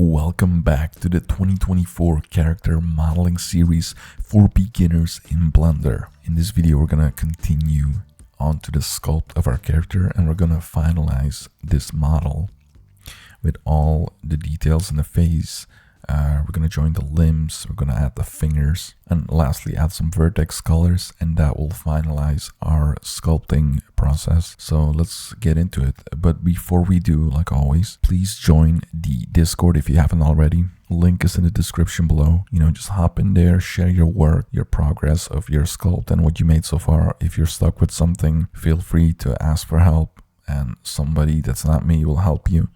Welcome back to the 2024 character modeling series for beginners in Blender. In this video, we're gonna continue on to the sculpt of our character and we're gonna finalize this model with all the details in the face. We're gonna join the limbs, we're gonna add the fingers, and lastly add some vertex colors, and that will finalize our sculpting process. So let's get into it. But before we do, like always, please join the Discord if you haven't already. Link is in the description below. Just hop in there, share your work, your progress of your sculpt and what you made so far. If you're stuck with something, feel free to ask for help, and somebody that's not me will help you.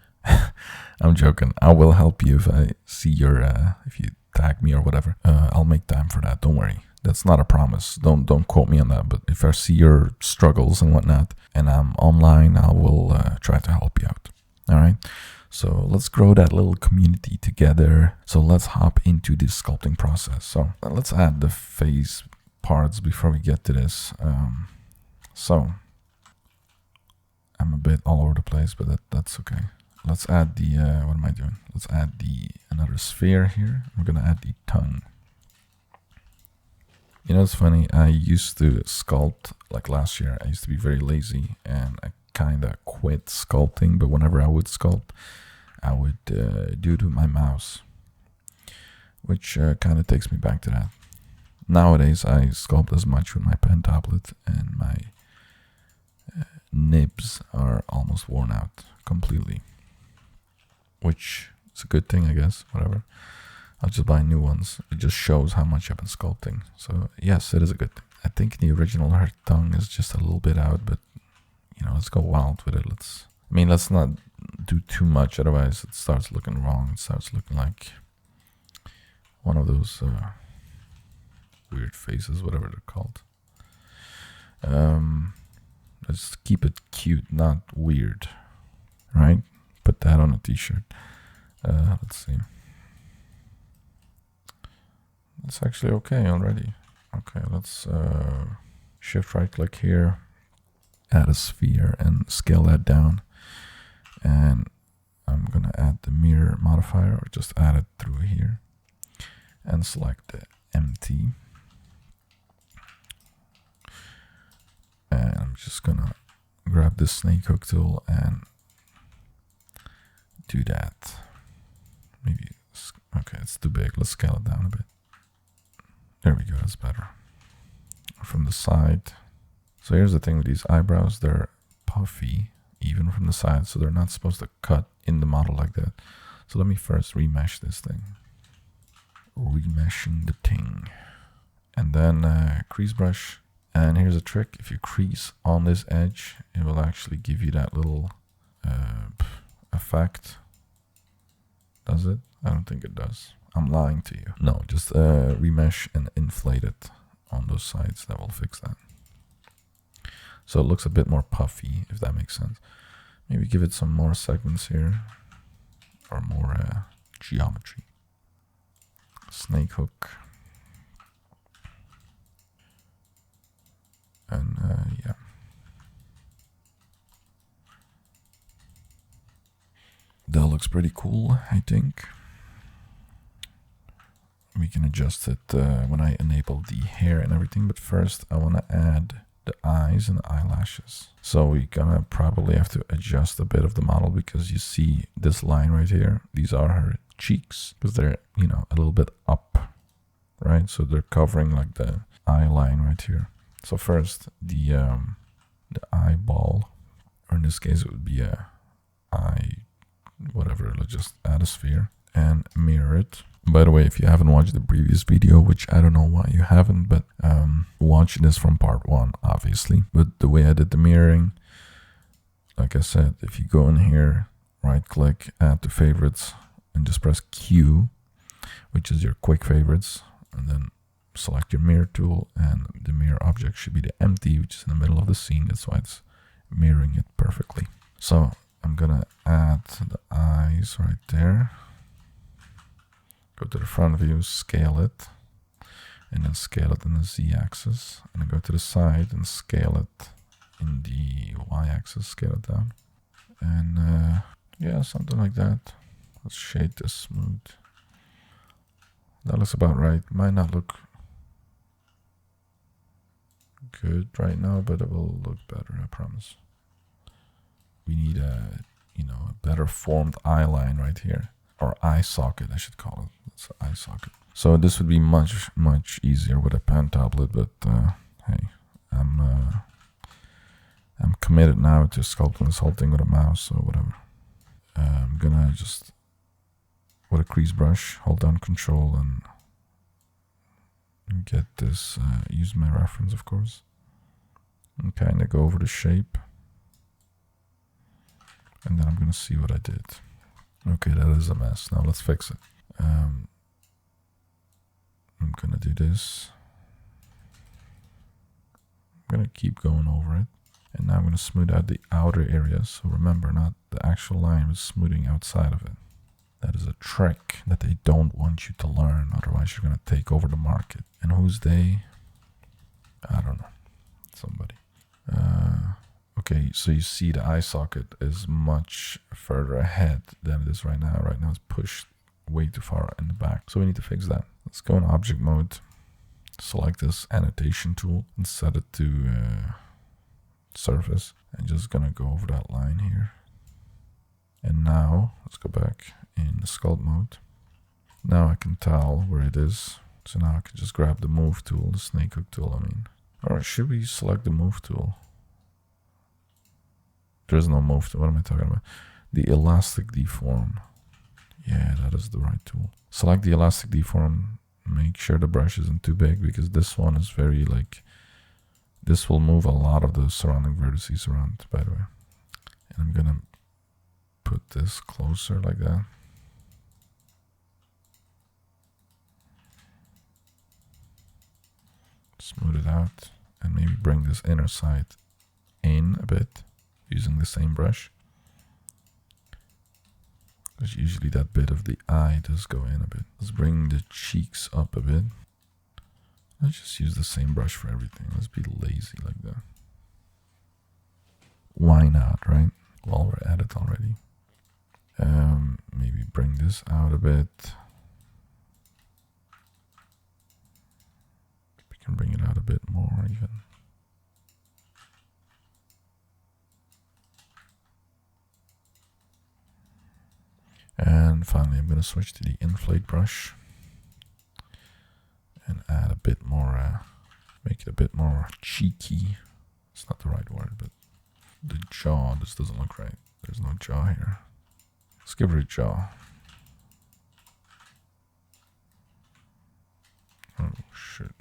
I'm joking. I will help you if I see your if you tag me or whatever. I'll make time for that. Don't worry. That's not a promise. Don't quote me on that. But if I see your struggles and whatnot, and I'm online, I will try to help you out. All right. So let's grow that little community together. So let's hop into this sculpting process. So let's add the face parts before we get to this. So I'm a bit all over the place, but that's okay. Let's add the, what am I doing? Let's add another sphere here. We're gonna add the tongue. It's funny, I used to sculpt, like last year, I used to be very lazy and I kinda quit sculpting, but whenever I would sculpt, I would do it with my mouse, which kinda takes me back to that. Nowadays, I sculpt as much with my pen tablet and my nibs are almost worn out completely. Which is a good thing, I guess, whatever. I'll just buy new ones. It just shows how much I've been sculpting. So yes, it is a good thing. I think the original her tongue is just a little bit out, but let's go wild with it. Let's not do too much, otherwise it starts looking wrong. It starts looking like one of those weird faces, whatever they're called. Let's keep it cute, not weird, right? Put that on a t-shirt. Let's see. That's actually okay already. Okay, let's shift right click here, add a sphere and scale that down. And I'm gonna add the mirror modifier, or just add it through here. And select the empty. And I'm just gonna grab the snake hook tool and do that. Maybe, okay, it's too big. Let's scale it down a bit. There we go, that's better. From the side. So here's the thing with these eyebrows, they're puffy even from the side, so they're not supposed to cut in the model like that. So let me first remesh this thing. Remeshing the thing. And then crease brush. And here's a trick. If you crease on this edge, it will actually give you that little effect. Does it? I don't think it does. I'm lying to you. No, just remesh and inflate it on those sides. That will fix that. So it looks a bit more puffy, if that makes sense. Maybe give it some more segments here, or more geometry. Snake hook. And yeah. That looks pretty cool, I think. We can adjust it when I enable the hair and everything, but first I want to add the eyes and the eyelashes. So we're gonna probably have to adjust a bit of the model, because you see this line right here. These are her cheeks, because they're, a little bit up, right? So they're covering like the eye line right here. So first, the eyeball, or in this case it would be a eye, whatever. Let's just add a sphere and mirror it. By the way, if you haven't watched the previous video, which I don't know why you haven't, but watch this from part 1, obviously. But the way I did the mirroring, like I said, if you go in here, right click, add to favorites, and just press Q, which is your quick favorites, and then select your mirror tool, and the mirror object should be the empty, which is in the middle of the scene. That's why it's mirroring it perfectly. So I'm gonna add the eyes right there. Go to the front view, scale it, and then scale it in the Z-axis, and then go to the side and scale it in the Y-axis, scale it down. And yeah, something like that. Let's shade this smooth. That looks about right. Might not look good right now, but it will look better, I promise. We need a, a better formed eye line right here, or eye socket, I should call it. It's an eye socket. So this would be much easier with a pen tablet, but hey, I'm committed now to sculpting this whole thing with a mouse, so whatever. I'm gonna just, with a crease brush, hold down Control and get this, use my reference, of course, and kind of go over the shape. And then I'm gonna see what I did. Okay, that is a mess. Now let's fix it. I'm gonna do this. I'm gonna keep going over it. And now I'm gonna smooth out the outer areas. So remember, not the actual line, but smoothing outside of it. That is a trick that they don't want you to learn. Otherwise you're gonna take over the market. And who's they? I don't know. Somebody. Okay, so you see the eye socket is much further ahead than it is right now. Right now it's pushed way too far in the back. So we need to fix that. Let's go in object mode. Select this annotation tool and set it to surface. I'm just gonna go over that line here. And now let's go back in the sculpt mode. Now I can tell where it is. So now I can just grab the move tool, the snake hook tool, I mean. Or should we select the move tool? There's no move tool. What am I talking about? The elastic deform. Yeah, that is the right tool. Select the elastic deform. Make sure the brush isn't too big, because this one is very like, this will move a lot of the surrounding vertices around, by the way. And I'm gonna put this closer like that. Smooth it out and maybe bring this inner side in a bit using the same brush, because usually that bit of the eye does go in a bit. Let's bring the cheeks up a bit. Let's just use the same brush for everything. Let's be lazy like that. Why not, right? While we're at it already. Maybe bring this out a bit. We can bring it out a bit more even. And finally, I'm going to switch to the inflate brush and add a bit more, make it a bit more cheeky. It's not the right word, but the jaw, this doesn't look right. There's no jaw here. Let's give her a jaw. Oh shit,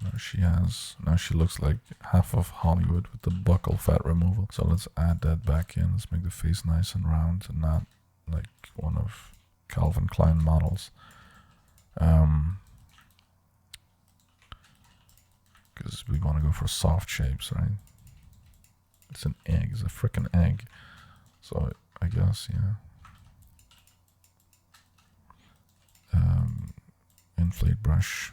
now she looks like half of Hollywood with the buccal fat removal. So let's add that back in. Let's make the face nice and round and not like one of Calvin Klein models. Because we want to go for soft shapes, right? It's an egg, it's a freaking egg. So I guess, yeah. Inflate brush.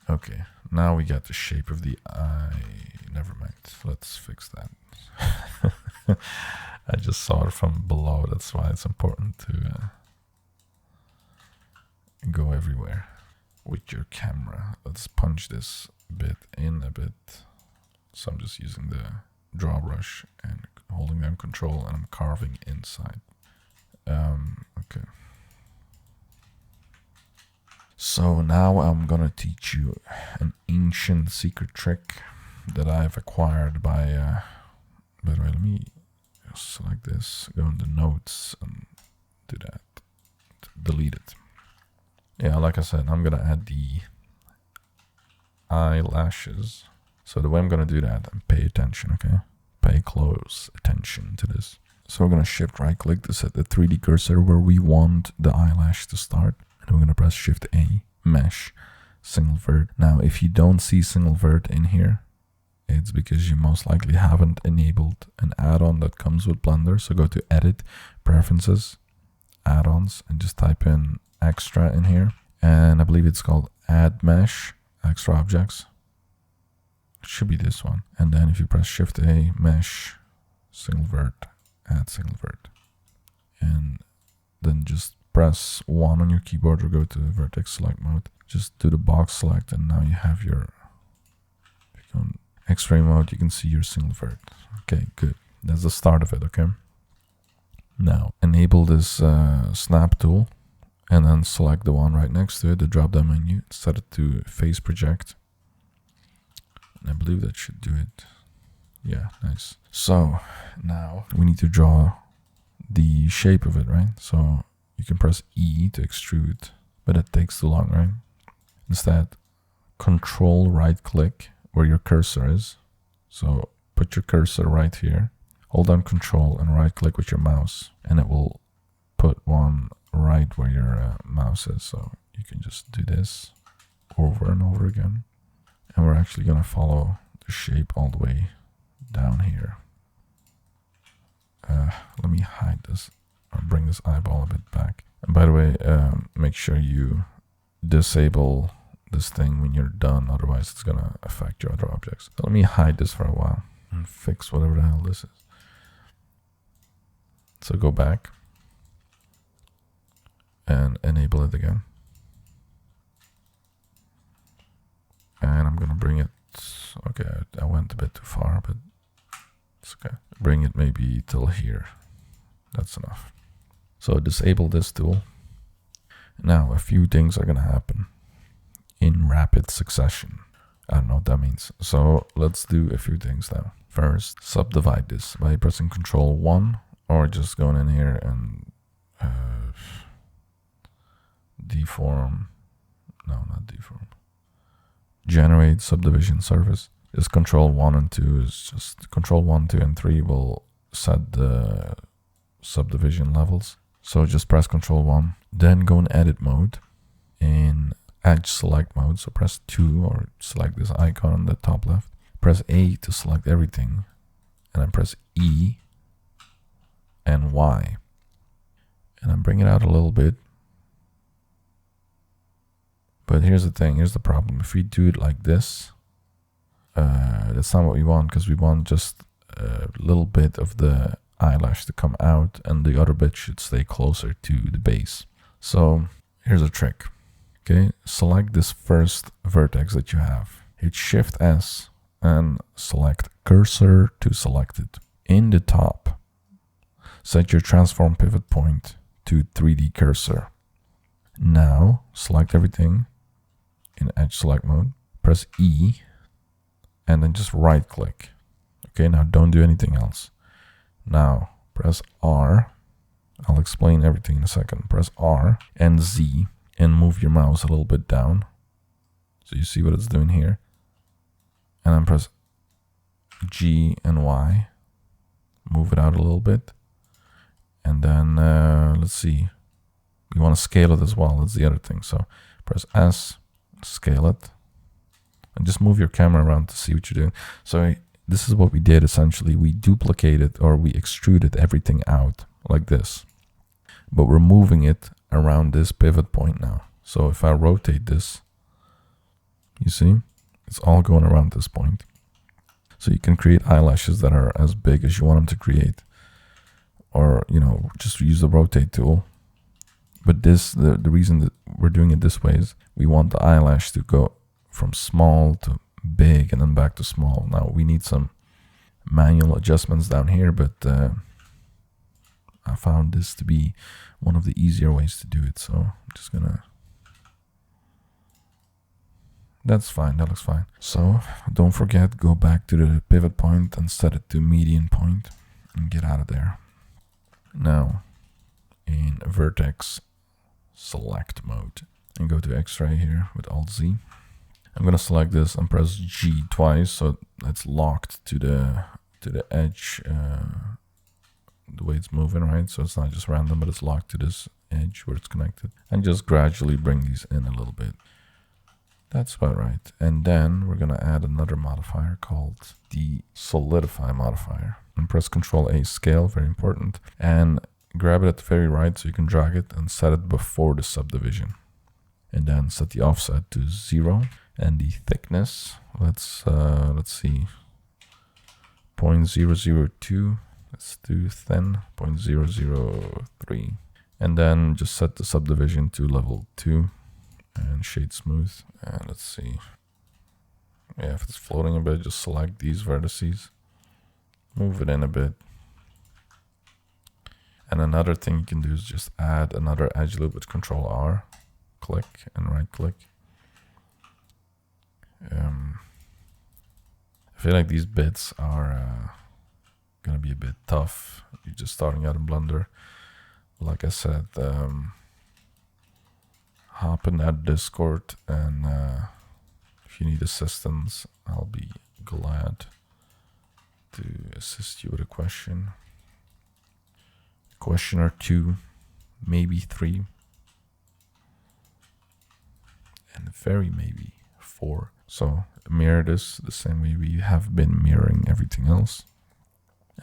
Okay, now we got the shape of the eye. Never mind, let's fix that. I just saw it from below, that's why it's important to go everywhere with your camera. Let's punch this bit in a bit. So I'm just using the draw brush and holding down Control, and I'm carving inside. Okay. So now I'm gonna teach you an ancient secret trick that I've acquired by the way, let me select this, go into notes and do that, delete it. Yeah, like I said, I'm gonna add the eyelashes. So the way I'm gonna do that, and pay attention, okay? Pay close attention to this. So we're gonna shift right click to set the 3D cursor where we want the eyelash to start. And we're gonna press Shift A, mesh, single vert. Now, if you don't see single vert in here, it's because you most likely haven't enabled an add-on that comes with Blender. So go to Edit, Preferences, Add-ons, and just type in Extra in here. And I believe it's called Add Mesh, Extra Objects. It should be this one. And then if you press Shift A, Mesh, Single Vert, Add Single Vert. and then just press 1 on your keyboard or go to Vertex select mode. Just do the box select, and now you have your, if you go in X-ray mode, you can see your single vert. Okay, good. That's the start of it, okay? Now, enable this snap tool, and then select the one right next to it, the drop-down menu, set it to face project. And I believe that should do it. Yeah, nice. So, now we need to draw the shape of it, right? So, you can press E to extrude, but it takes too long, right? Instead, control right click where your cursor is. So put your cursor right here, hold down control and right click with your mouse, and it will put one right where your mouse is. So you can just do this over and over again. And we're actually going to follow the shape all the way down here. Let me hide this or bring this eyeball a bit back. And by the way, make sure you disable this thing when you're done, otherwise it's gonna affect your other objects. So let me hide this for a while and fix whatever the hell this is. So go back and enable it again. And I'm gonna bring it, okay, I went a bit too far, but it's okay. Bring it maybe till here. That's enough. So disable this tool. Now a few things are gonna happen in rapid succession. I don't know what that means. So let's do a few things now. First, subdivide this by pressing Control 1, or just going in here and deform. No, not deform. Generate subdivision surface. This Control 1 and 2 is just Control 1, 2, and 3 will set the subdivision levels. So just press Control 1, then go in edit mode in edge select mode. So press 2 or select this icon on the top left. Press A to select everything, and then press E and Y. And then bring it out a little bit. But here's the thing, here's the problem. If we do it like this, that's not what we want, because we want just a little bit of the eyelash to come out, and the other bit should stay closer to the base. So here's a trick. Okay, select this first vertex that you have. Hit Shift S and select cursor to selected. In the top, set your transform pivot point to 3D cursor. Now select everything in edge select mode. Press E and then just right click. Okay, now don't do anything else. Now press R. I'll explain everything in a second. Press R and Z and move your mouse a little bit down. So you see what it's doing here. And then press G and Y. Move it out a little bit. And then let's see. You want to scale it as well. That's the other thing. So press S, scale it. And just move your camera around to see what you're doing. So this is what we did essentially. We duplicated, or we extruded everything out like this. But we're moving it around this pivot point now. So if I rotate this, you see, it's all going around this point. So you can create eyelashes that are as big as you want them to create, or, you know, just use the rotate tool. But this, the reason that we're doing it this way is we want the eyelash to go from small to big and then back to small. Now we need some manual adjustments down here, but I found this to be one of the easier ways to do it. So I'm just gonna, that's fine, that looks fine. So don't forget, go back to the pivot point and set it to median point and get out of there. Now in Vertex select mode and go to X-ray here with Alt Z. I'm gonna select this and press G twice, so it's locked to the edge, the way it's moving, right? So it's not just random, but it's locked to this edge where it's connected. And just gradually bring these in a little bit. That's about right. And then we're gonna add another modifier called the solidify modifier. And press Control A, scale, very important. And grab it at the very right so you can drag it and set it before the subdivision. And then set the offset to 0 and the thickness, let's see, 0.002. Let's Let's do thin 0.003. And then just set the subdivision to level 2 and shade smooth. And let's see. Yeah, if it's floating a bit, just select these vertices, move it in a bit. And another thing you can do is just add another edge loop with Control R, click and right click. I feel like these bits are gonna be a bit tough. You're just starting out in Blender. Like I said, hop in that Discord, and if you need assistance, I'll be glad to assist you with a question. Question or two, maybe 3, and very maybe 4. So mirror this the same way we have been mirroring everything else.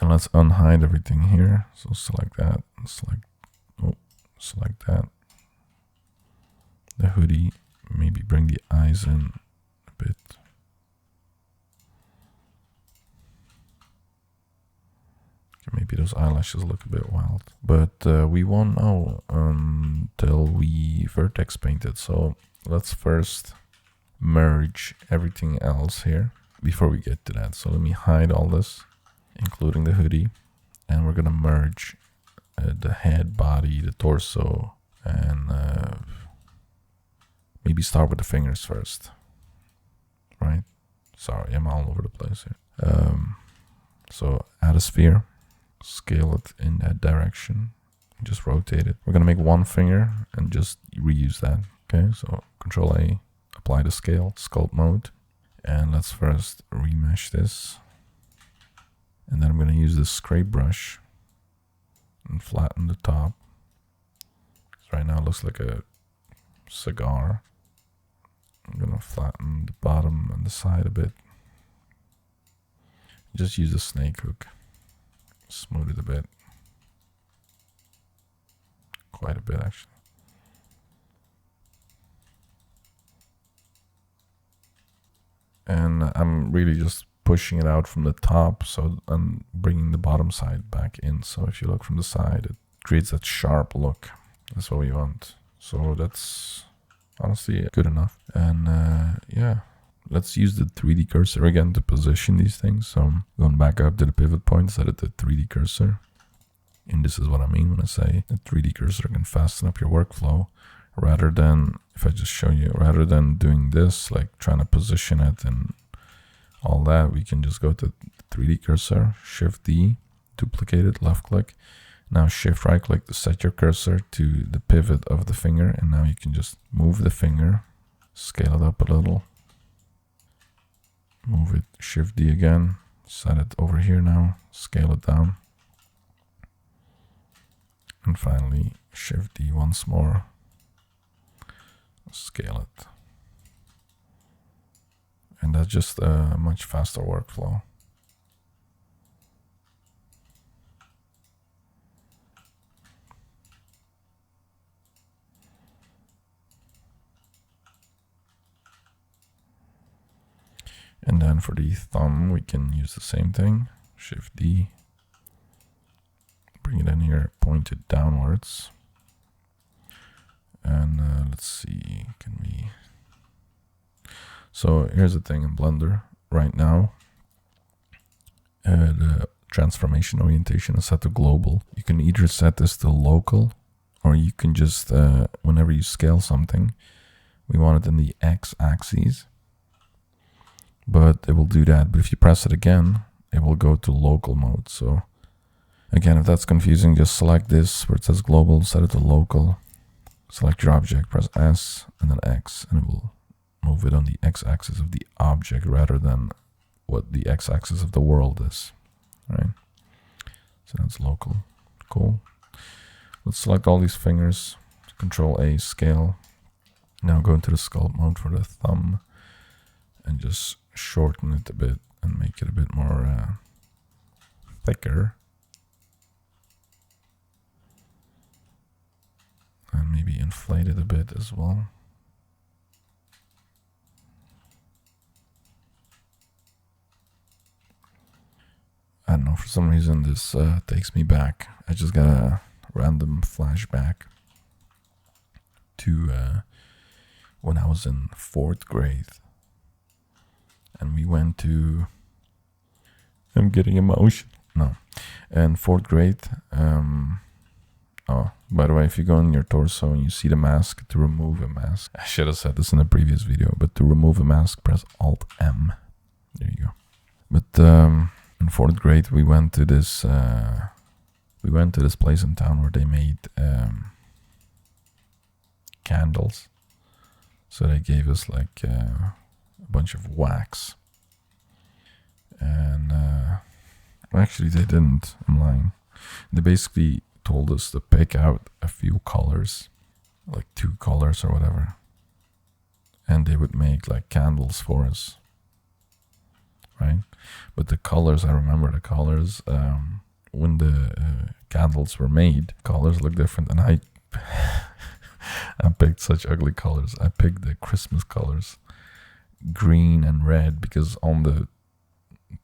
And let's unhide everything here. So select that, select that. The hoodie, maybe bring the eyes in a bit. Maybe those eyelashes look a bit wild, but we won't know until we vertex paint it. So let's first merge everything else here before we get to that. So let me hide all this, including the hoodie, and we're gonna merge the head, body, the torso, and maybe start with the fingers first, right? Sorry, I'm all over the place here. So add a sphere, scale it in that direction, just rotate it. We're gonna make one finger and just reuse that. Okay, so Control A, apply the scale, sculpt mode, and let's first remesh this. And then I'm gonna use this scrape brush and flatten the top. So right now it looks like a cigar. I'm gonna flatten the bottom and the side a bit. Just use a snake hook. Smooth it a bit. Quite a bit, actually. And I'm really just pushing it out from the top, so I'm bringing the bottom side back in. So if you look from the side, it creates that sharp look. That's what we want. So that's honestly good enough. And yeah, let's use the 3D cursor again to position these things. So I'm going back up to the pivot point, set it to 3D cursor. And this is what I mean when I say the 3D cursor can fasten up your workflow, rather than, if I just show you, rather than doing this, like trying to position it and all that, we can just go to 3D cursor, Shift D, duplicate it, left click. Now Shift right click to set your cursor to the pivot of the finger, and now you can just move the finger, scale it up a little, move it, Shift D again, set it over here now, scale it down, and finally Shift D once more, scale it. And that's just a much faster workflow. And then for the thumb, we can use the same thing. Shift D. Bring it in here, point it downwards. And let's see, can we... So here's the thing in Blender right now. The transformation orientation is set to global. You can either set this to local, or you can just, whenever you scale something, we want it in the x-axis. But it will do that. But if you press it again, it will go to local mode. So again, if that's confusing, just select this where it says global, set it to local. Select your object, press S and then X, and it will move it on the x-axis of the object rather than what the x-axis of the world is, right? So that's local. Cool. Let's select all these fingers, Control A, scale. Now go into the sculpt mode for the thumb and just shorten it a bit and make it a bit more thicker. And maybe inflate it a bit as well. don't know, for some reason this takes me back. I just got a random flashback to when I was in 4th grade. And we went to... I'm getting emotional. No. In 4th grade, oh, by the way, if you go in your torso and you see the mask, to remove a mask, I should have said this in a previous video, but to remove a mask, press Alt-M. There you go. But in 4th grade, we went to this place in town where they made candles. So they gave us like a bunch of wax. And actually they didn't, I'm lying. They basically told us to pick out a few colors, like 2 colors or whatever. And they would make like candles for us. Right? But the colors, I remember the colors, when the candles were made, colors look different. And I picked such ugly colors. I picked the Christmas colors, green and red, because on the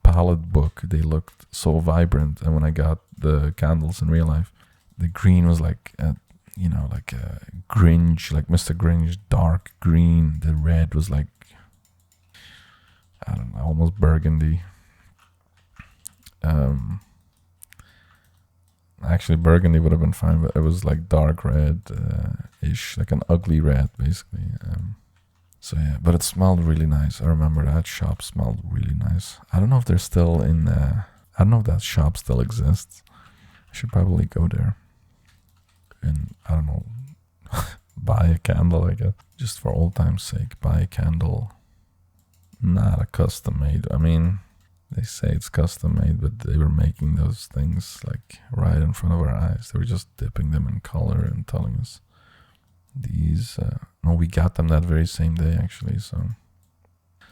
palette book they looked so vibrant, and when I got the candles in real life, the green was like like a Grinch, like Mr. Grinch, dark green. The red was like, I don't know, almost burgundy. Actually burgundy would have been fine, but it was like dark red ish, like an ugly red basically. So yeah, but it smelled really nice. I remember that shop smelled really nice. I don't know if they're still in, I don't know if that shop still exists. I should probably go there and, I don't know, buy a candle, I guess. Just for old time's sake, buy a candle. Not a custom made. I mean, they say it's custom made, but they were making those things like right in front of our eyes. They were just dipping them in color and telling us these, no, we got them that very same day actually.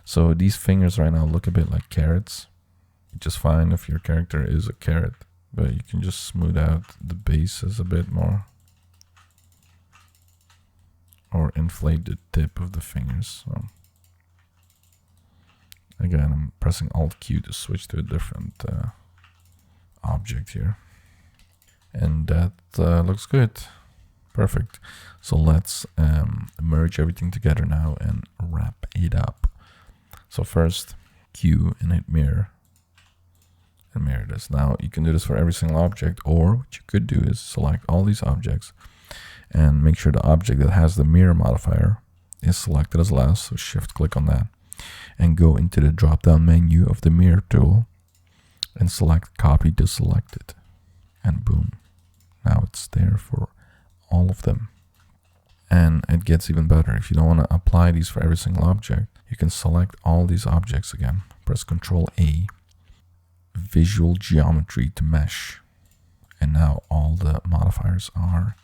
So these fingers right now look a bit like carrots. Just fine if your character is a carrot, but you can just smooth out the bases a bit more, or inflate the tip of the fingers. So again, I'm pressing Alt Q to switch to a different object here, and that looks good. Perfect. So let's merge everything together now and wrap it up. So first, Q and hit mirror. And mirror this. Now you can do this for every single object, or what you could do is select all these objects and make sure the object that has the mirror modifier is selected as last. So shift click on that and go into the drop down menu of the mirror tool and select copy to selected. And boom. Now it's there for all of them. And it gets even better. If you don't want to apply these for every single object, you can select all these objects again. Press Ctrl A, visual geometry to mesh. And now all the modifiers are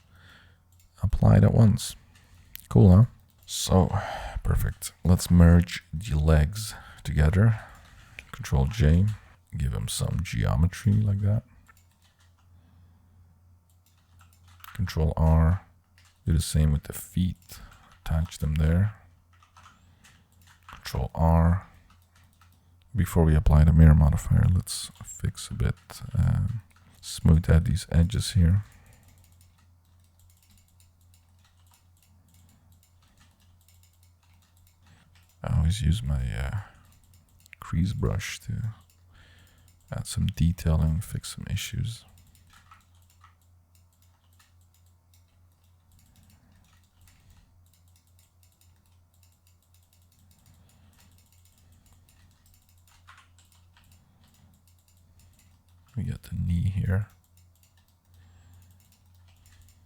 applied at once. Cool, huh? So, perfect. Let's merge the legs together. Ctrl J, give them some geometry like that. Ctrl R, do the same with the feet, attach them there. Ctrl R. Before we apply the mirror modifier, let's fix a bit, smooth out these edges here. I always use my crease brush to add some detailing, fix some issues. We got the knee here.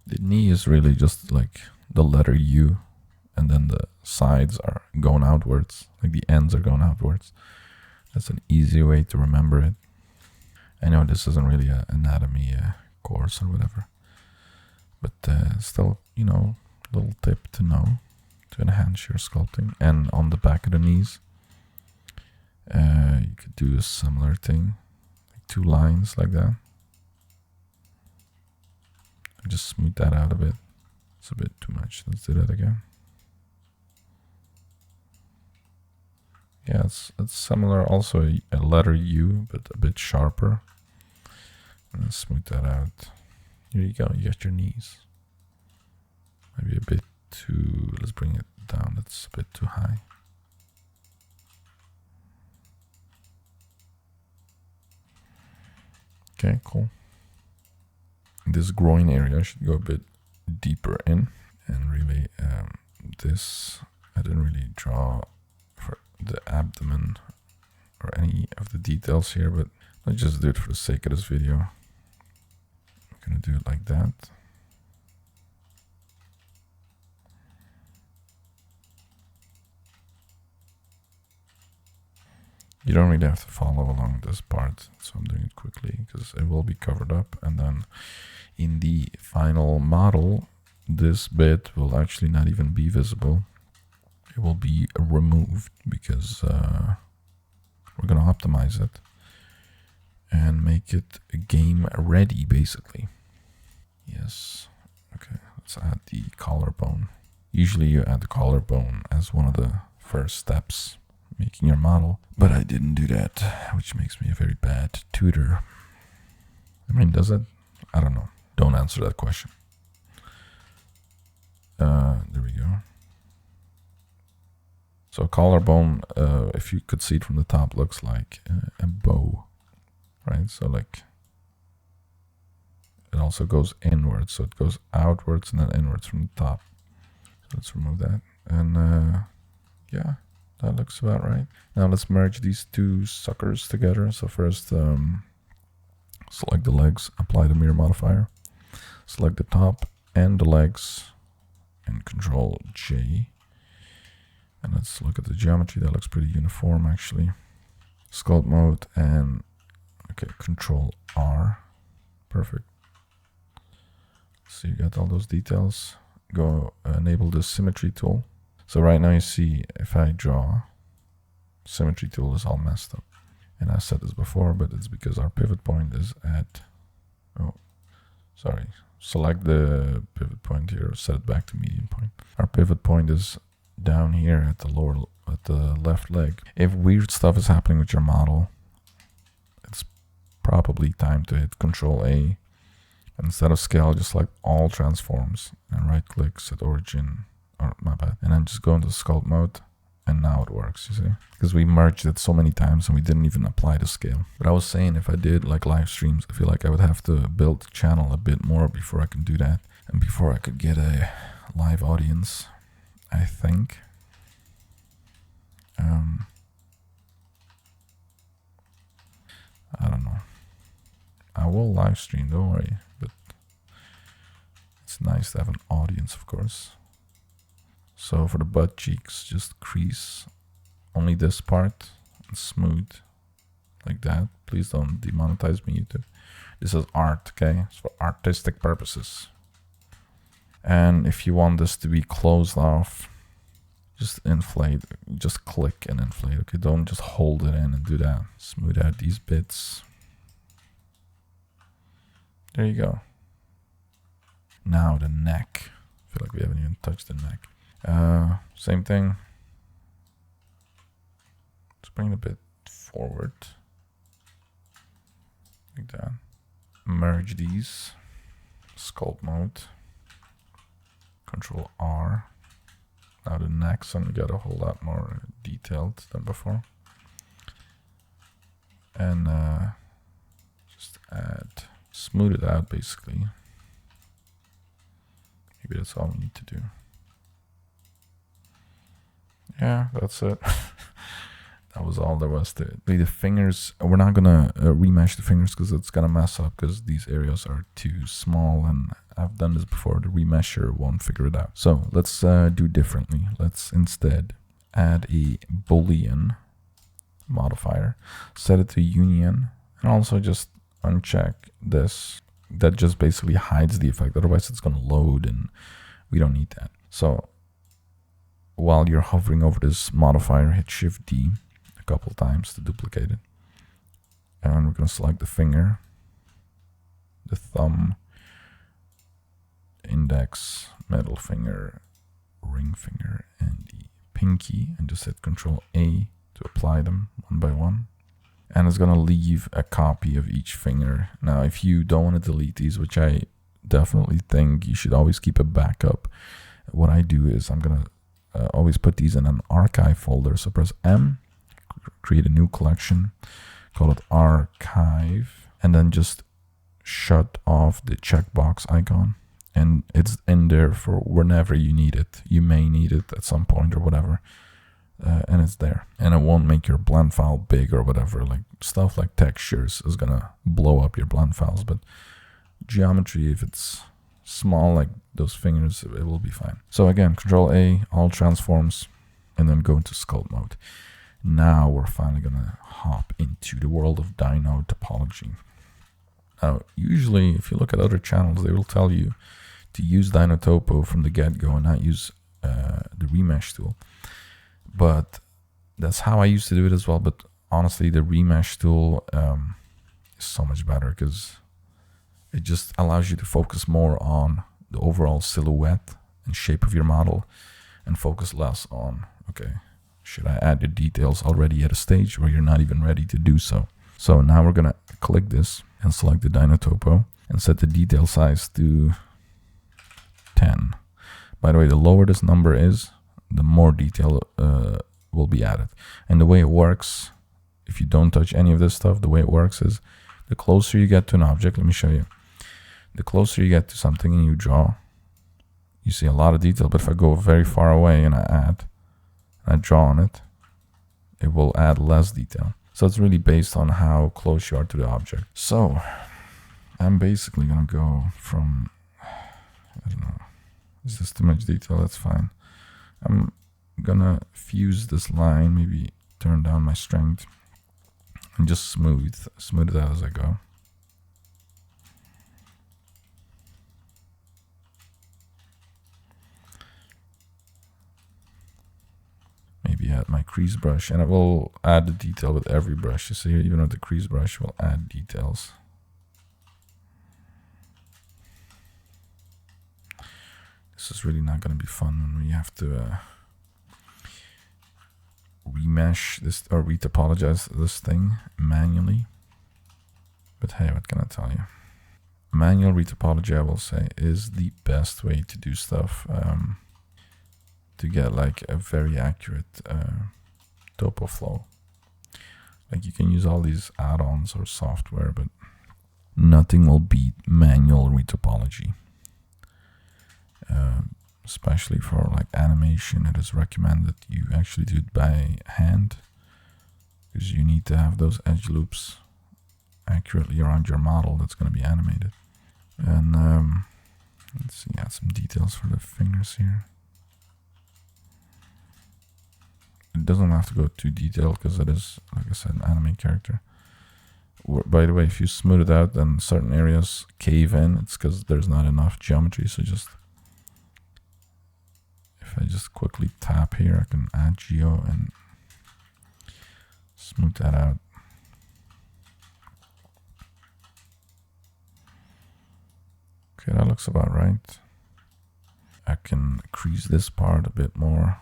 The knee is really just like the letter U, and then the sides are going outwards, like the ends are going outwards. That's an easy way to remember it. I know this isn't really an anatomy course or whatever, but still, you know, little tip to know to enhance your sculpting. And on the back of the knees, you could do a similar thing. 2 lines like that. Just smooth that out a bit. It's a bit too much. Let's do that again. Yeah, it's similar. Also a letter U, but a bit sharper. And smooth that out. Here you go, you got your knees. Maybe a bit too, let's bring it down, that's a bit too high. Okay, cool. This groin area should go a bit deeper in, and really this, I didn't really draw for the abdomen or any of the details here, but let's just do it for the sake of this video. I'm gonna do it like that. You don't really have to follow along this part, so I'm doing it quickly because it will be covered up, and then in the final model this bit will actually not even be visible. It will be removed because we're gonna optimize it and make it game ready basically. Yes, okay, let's add the collarbone. Usually you add the collarbone as one of the first steps making your model, but I didn't do that, which makes me a very bad tutor. I mean, does it? I don't know. Don't answer that question. There we go. So collarbone, if you could see it from the top, looks like a bow, right? So like it also goes inwards, so it goes outwards and then inwards from the top. So let's remove that, and yeah, that looks about right. Now let's merge these two suckers together. So first, select the legs, apply the mirror modifier, select the top and the legs, and Control J. And let's look at the geometry. That looks pretty uniform actually. Sculpt mode and okay, Control R. Perfect. So you got all those details. Go enable the symmetry tool. So right now you see if I draw, symmetry tool is all messed up. And I said this before, but it's because our pivot point is at, oh, sorry. Select the pivot point here, set it back to median point. Our pivot point is down here at the left leg. If weird stuff is happening with your model, it's probably time to hit Control A. And instead of scale, just select all transforms and right click, set origin, or my bad. And then just go into sculpt mode, and now it works, you see? Because we merged it so many times and we didn't even apply the scale. But I was saying if I did like live streams, I feel like I would have to build the channel a bit more before I can do that. And before I could get a live audience, I think. I don't know. I will live stream, don't worry. But it's nice to have an audience, of course. So for the butt cheeks, just crease only this part and smooth like that. Please don't demonetize me, YouTube. This is art, okay? It's for artistic purposes. And if you want this to be closed off, just inflate, just click and inflate, okay? Don't just hold it in and do that. Smooth out these bits. There you go. Now the neck. I feel like we haven't even touched the neck. Same thing. Let's bring it a bit forward. Like that. Merge these. Sculpt mode. Control R. Now the neck's suddenly got a whole lot more detailed than before. And just add, smooth it out basically. Maybe that's all we need to do. Yeah, that's it. That was all there was to it. The fingers, we're not gonna remesh the fingers because it's gonna mess up because these areas are too small, and I've done this before. The remesher won't figure it out. So let's do differently. Let's instead add a Boolean modifier, set it to union, and also just uncheck this. That just basically hides the effect. Otherwise it's gonna load and we don't need that. So while you're hovering over this modifier, hit Shift D a couple times to duplicate it. And we're going to select the finger, the thumb, index, middle finger, ring finger, and the pinky, and just hit Control A to apply them one by one. and it's gonna leave a copy of each finger. Now, if you don't want to delete these, which I definitely think you should always keep a backup, what I do is I'm gonna always put these in an archive folder. So press M, create a new collection, call it archive, and then just shut off the checkbox icon, and it's in there for whenever you need it. You may need it at some point or whatever, and it's there, and it won't make your blend file big or whatever. Like stuff like textures is gonna blow up your blend files, but geometry, if it's small like those fingers, it will be fine. So again, Control A, all transforms, and then go into sculpt mode. Now we're finally gonna hop into the world of dyno topology. Now, usually if you look at other channels, they will tell you to use Dyntopo from the get-go and not use the remesh tool. But that's how I used to do it as well. But honestly, the remesh tool is so much better because it just allows you to focus more on the overall silhouette and shape of your model and focus less on, okay, should I add the details already at a stage where you're not even ready to do so. So now we're gonna click this and select the Dyntopo and set the detail size to 10. By the way, the lower this number is, the more detail will be added. And the way it works, if you don't touch any of this stuff, the way it works is the closer you get to an object, let me show you. The closer you get to something and you draw, you see a lot of detail. But if I go very far away and I draw on it, it will add less detail. So it's really based on how close you are to the object. So I'm basically gonna go from, I don't know, is this too much detail? That's fine. I'm gonna fuse this line, maybe turn down my strength, and just smooth it out as I go. Maybe add my crease brush, and it will add the detail with every brush. You see, even with the crease brush, will add details. This is really not going to be fun when we have to remesh this or retopologize this thing manually. But hey, what can I tell you? Manual retopology, I will say, is the best way to do stuff. To get like a very accurate topo flow. Like you can use all these add-ons or software, but nothing will beat manual retopology. Especially for like animation, it is recommended you actually do it by hand, because you need to have those edge loops accurately around your model that's going to be animated. And let's see, add some details for the fingers here. It doesn't have to go too detailed because it is, like I said, an anime character. By the way, if you smooth it out, then certain areas cave in. It's because there's not enough geometry. So just, if I just quickly tap here, I can add geo and smooth that out. Okay, that looks about right. I can crease this part a bit more.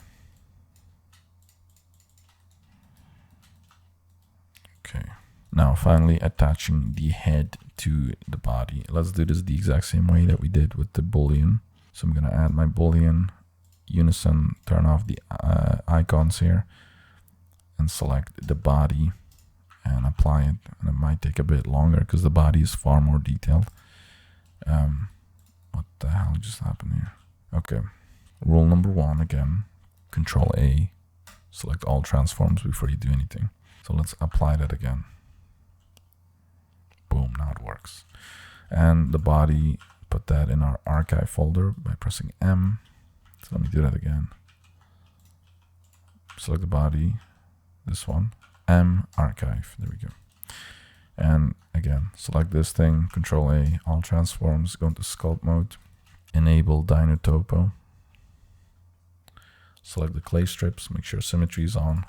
Okay, now finally attaching the head to the body. Let's do this the exact same way that we did with the boolean. So I'm going to add my boolean, unison, turn off the icons here, and select the body and apply it. And it might take a bit longer because the body is far more detailed. What the hell just happened here? Okay, rule number 1 again, Control A, select all transforms before you do anything. So let's apply that again. Boom, now it works. And the body, put that in our archive folder by pressing M. So let me do that again. Select the body, this one, M, archive, there we go. And again, select this thing, Control A, all transforms, go into sculpt mode, enable Dyntopo. Select the clay strips, make sure symmetry is on.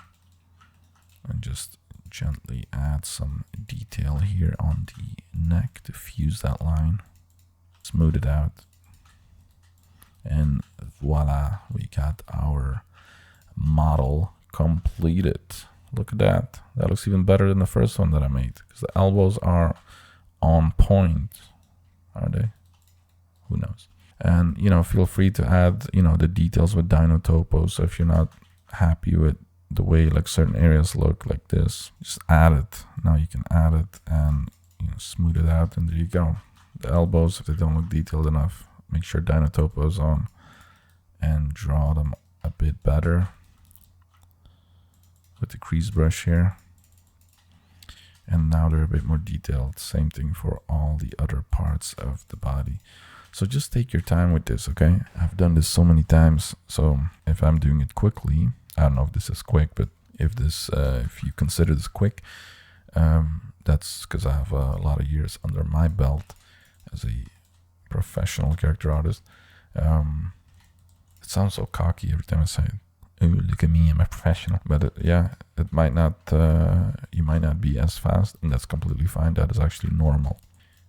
And just gently add some detail here on the neck to fuse that line. Smooth it out. And voila, we got our model completed. look at that. That looks even better than the first one that I made, because the elbows are on point. Are they? Who knows? And, you know, feel free to add, you know, the details with Dyntopo. So if you're not happy with the way like certain areas look like this, just add it. Now you can add it and, you know, smooth it out, and there you go. The elbows, if they don't look detailed enough, make sure Dyntopo is on and draw them a bit better with the crease brush here. And now they're a bit more detailed. Same thing for all the other parts of the body. So just take your time with this, okay? I've done this so many times, so if I'm doing it quickly, I don't know if this is quick, but if this, if you consider this quick, that's because I have a lot of years under my belt as a professional character artist. It sounds so cocky every time I say it. Ooh, look at me, I'm a professional. But it might not, you might not be as fast, and that's completely fine. That is actually normal.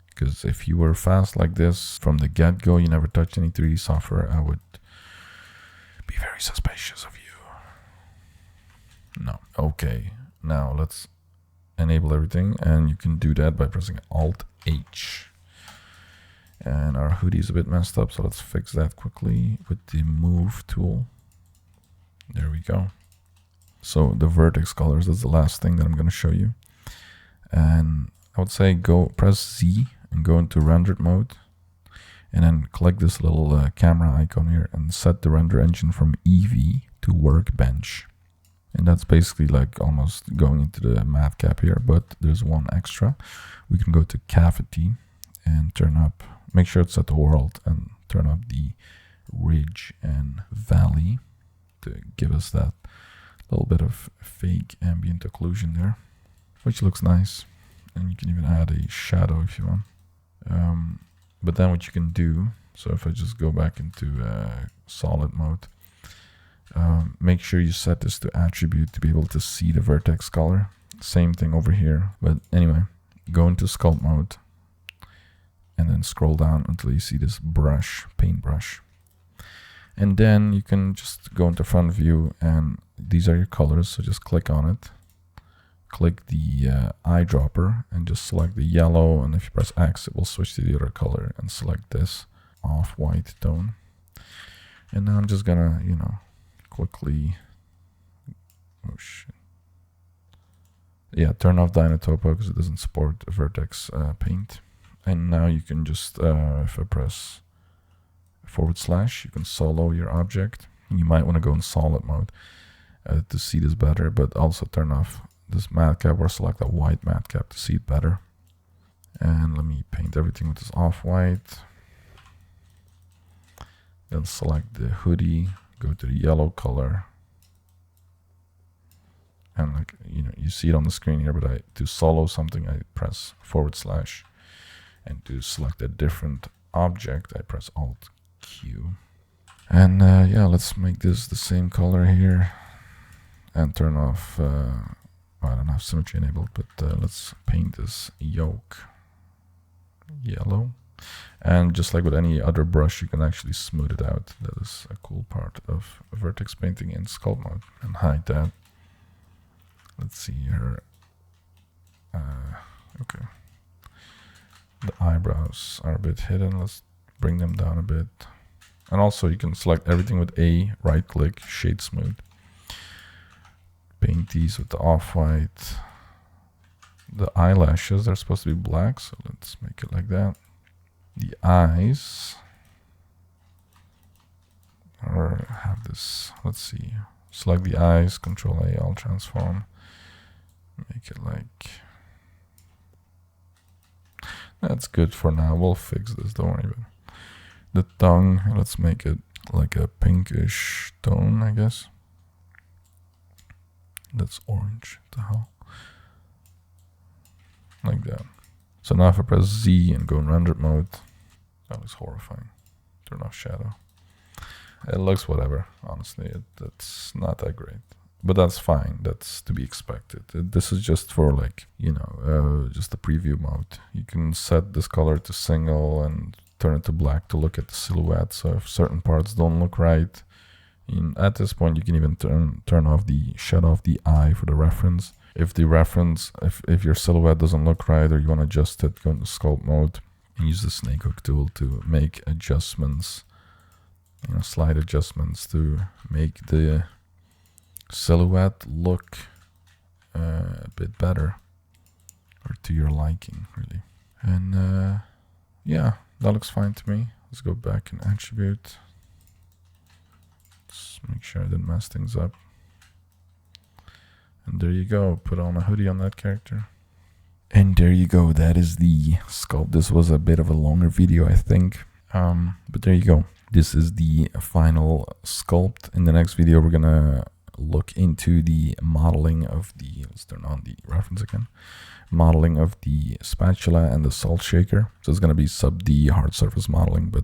Because if you were fast like this from the get-go, you never touched any 3D software, I would be very suspicious of you. No. Okay, now let's enable everything, and you can do that by pressing Alt-H. And our hoodie is a bit messed up, so let's fix that quickly with the Move tool. There we go. So the vertex colors, that's the last thing that I'm going to show you. And I would say go press Z and go into rendered mode, and then click this little camera icon here and set the render engine from Eevee to Workbench. And that's basically like almost going into the math cap here, but there's one extra. We can go to Cavity and turn up, make sure it's at the world, and turn up the ridge and valley to give us that little bit of fake ambient occlusion there, which looks nice. And you can even add a shadow if you want. But then what you can do, so if I just go back into solid mode, make sure you set this to attribute to be able to see the vertex color. Same thing over here. But anyway, go into sculpt mode and then scroll down until you see this brush, paintbrush. And then you can just go into front view, and these are your colors. So just click on it. Click the eyedropper and just select the yellow, and if you press X, it will switch to the other color, and select this off-white tone. And now I'm just gonna, you know, quickly, oh shit. Yeah, turn off Dyntopo because it doesn't support Vertex paint. And now you can just, if I press /, you can solo your object. You might want to go in solid mode to see this better, but also turn off this matte cap or select a white matte cap to see it better. And let me paint everything with this off-white. Then select the hoodie, go to the yellow color. And like, you know, you see it on the screen here, but to solo something, I press /. And to select a different object, I press Alt-Q. And yeah, let's make this the same color here. And turn off, I don't have symmetry enabled, but let's paint this yoke yellow. And just like with any other brush, you can actually smooth it out. That is a cool part of vertex painting in sculpt mode. And hide that. Let's see here. Okay. The eyebrows are a bit hidden. Let's bring them down a bit. And also you can select everything with A, right click, shade smooth. Paint these with the off-white. The eyelashes are supposed to be black, so let's make it like that. The eyes or have this, let's see, select the eyes, Control A, I'll transform. Make it like, that's good for now. We'll fix this, don't worry about it. The tongue, let's make it like a pinkish tone, I guess. That's orange, what the hell? Like that. So now if I press Z and go in rendered mode, that looks horrifying. Turn off shadow. It looks whatever, honestly. It's not that great. But that's fine, that's to be expected. This is just for like, you know, just the preview mode. You can set this color to single and turn it to black to look at the silhouette. So if certain parts don't look right, At this point, you can even shut off the eye for the reference. If your silhouette doesn't look right or you want to adjust it, go into sculpt mode and use the snake hook tool to make adjustments, slight adjustments to make the silhouette look a bit better or to your liking, really. And yeah, that looks fine to me. Let's go back and attribute. Let's make sure I didn't mess things up. And there you go. Put on a hoodie on that character. And there you go. That is the sculpt. This was a bit of a longer video, I think. But there you go. This is the final sculpt. In the next video, we're gonna look into the modeling of the, let's turn on the reference again, modeling of the spatula and the salt shaker. So it's gonna be sub D hard surface modeling, but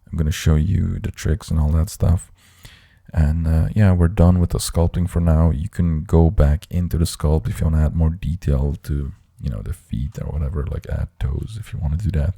I'm gonna show you the tricks and all that stuff. And yeah, we're done with the sculpting for now. You can go back into the sculpt if you want to add more detail to, the feet or whatever, like add toes if you want to do that.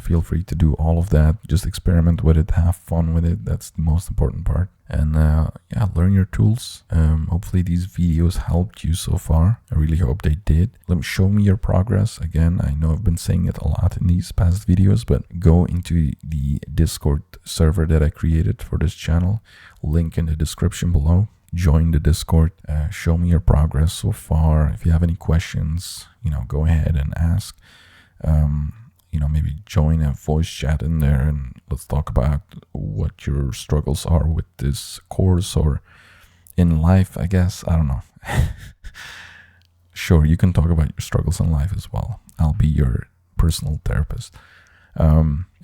Feel free to do all of that. Just experiment with it, have fun with it. That's the most important part. And yeah, learn your tools. Hopefully these videos helped you so far. I really hope they did. Show me your progress. Again, I know I've been saying it a lot in these past videos, but go into the Discord server that I created for this channel. Link in the description below. Join the Discord. Show me your progress so far. If you have any questions, go ahead and ask. Maybe join a voice chat in there and let's talk about what your struggles are with this course or in life, I guess. I don't know. Sure, you can talk about your struggles in life as well. I'll be your personal therapist.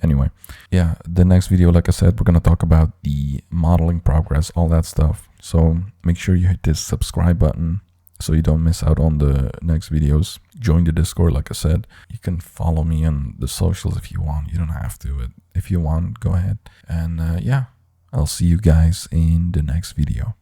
Anyway, yeah, the next video, like I said, we're going to talk about the modeling progress, all that stuff. So make sure you hit this subscribe button so you don't miss out on the next videos. Join the Discord, like I said. You can follow me on the socials if you want. You don't have to, but if you want, go ahead. And yeah, I'll see you guys in the next video.